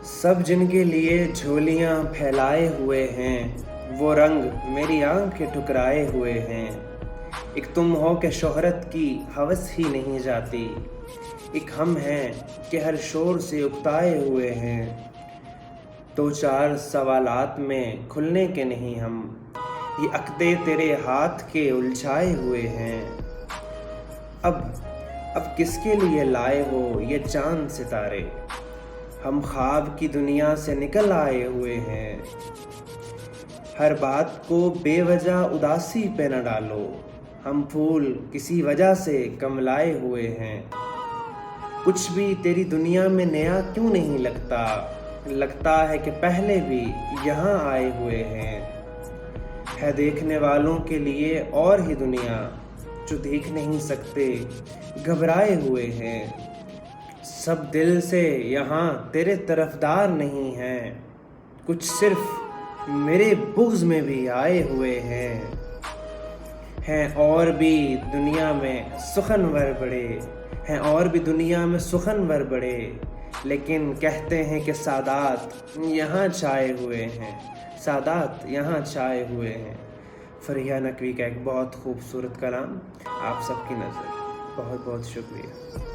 सब जिनके लिए झोलियाँ फैलाए हुए हैं, वो रंग मेरी आँख के ठुकराए हुए हैं। एक तुम हो कि शोहरत की हवस ही नहीं जाती, एक हम हैं कि हर शोर से उकताए हुए हैं। दो चार सवालात में खुलने के नहीं हम, ये अक़दे तेरे हाथ के उलझाए हुए हैं। अब किसके लिए लाए हो ये चांद सितारे, हम ख्वाब की दुनिया से निकल आए हुए हैं। हर बात को बेवजह उदासी पे न डालो, हम फूल किसी वजह से कमलाए हुए हैं। कुछ भी तेरी दुनिया में नया क्यों नहीं लगता, लगता है कि पहले भी यहाँ आए हुए हैं। है देखने वालों के लिए और ही दुनिया, जो देख नहीं सकते घबराए हुए हैं। सब दिल से यहाँ तेरे तरफदार नहीं हैं, कुछ सिर्फ मेरे बुग़्ज़ में भी आए हुए हैं और भी दुनिया में सुखनवर बड़े, हैं और भी दुनिया में सुखनवर बड़े, लेकिन कहते हैं कि सादात यहाँ छाए हुए हैं, सादात यहाँ छाए हुए हैं। फरिया नकवी का एक बहुत खूबसूरत कलाम आप सबकी नज़र। बहुत बहुत शुक्रिया।